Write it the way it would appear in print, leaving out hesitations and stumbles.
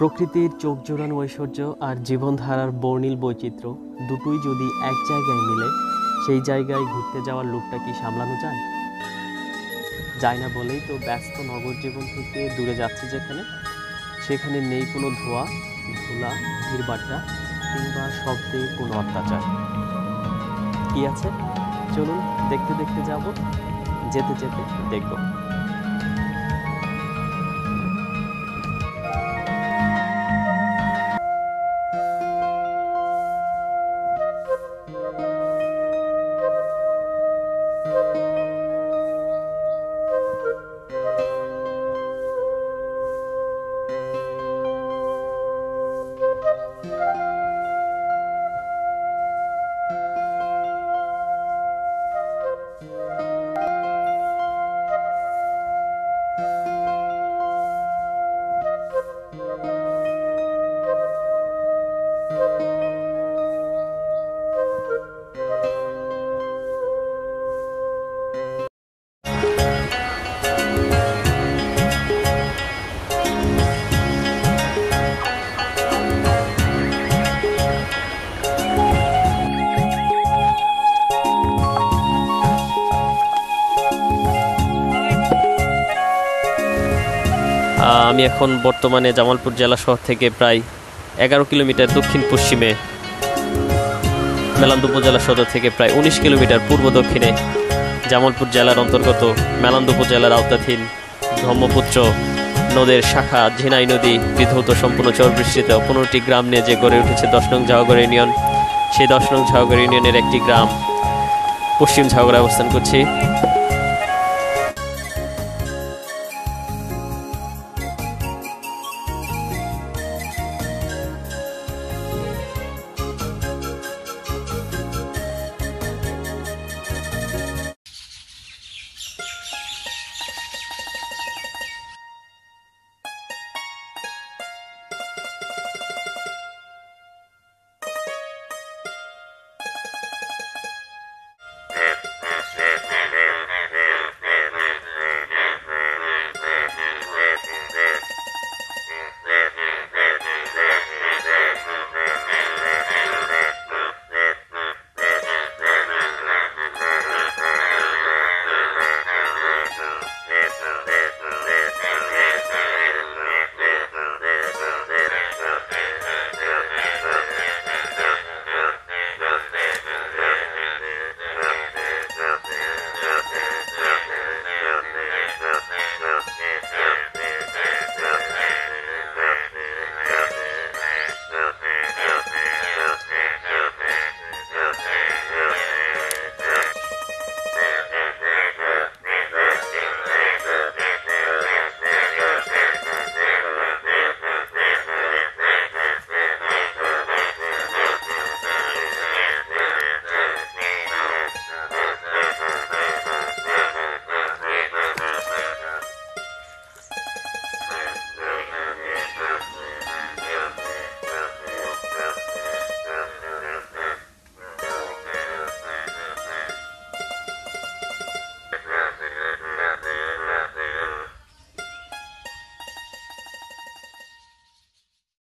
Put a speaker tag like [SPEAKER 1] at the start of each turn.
[SPEAKER 1] প্রকৃতির চোখ জোড়ানো ঐশ্বর্য আর জীবনধারার বর্ণিল বৈচিত্র্য দুটোই যদি এক জায়গায় মিলে সেই জায়গায় ঘুরতে যাওয়ার লোকটা কি সামলানো যায়? যায় না বলেই তো ব্যস্ত নগর জীবন থেকে দূরে যাচ্ছি সেখানে নেই কোনো ধোঁয়া, ধুলা, ভিড়ভাট্টা কিংবা শব্দে কোনো অত্যাচার। কি আছে? চলুন দেখতে দেখতে যাব, যেতে যেতে দেখব। আমি এখন বর্তমানে জামালপুর জেলা শহর থেকে প্রায় 11 কিলোমিটার দক্ষিণ পশ্চিমে, মেলান্দু উপজেলা সদর থেকে প্রায় 19 কিলোমিটার পূর্ব দক্ষিণে জামালপুর জেলার অন্তর্গত মেলান্দু উপজেলার আওতাধীন ব্রহ্মপুত্র নদের শাখা ঝিনাই নদী বিধৌত সম্পূর্ণ চরবৃষ্টিতে 15টি গ্রাম নিয়ে যে গড়ে উঠেছে 10 নং ঝাউগড় ইউনিয়ন। সেই 10 নং ঝাউগড় ইউনিয়নের একটি গ্রাম পশ্চিম ঝাউগড়ায় অবস্থান করছি।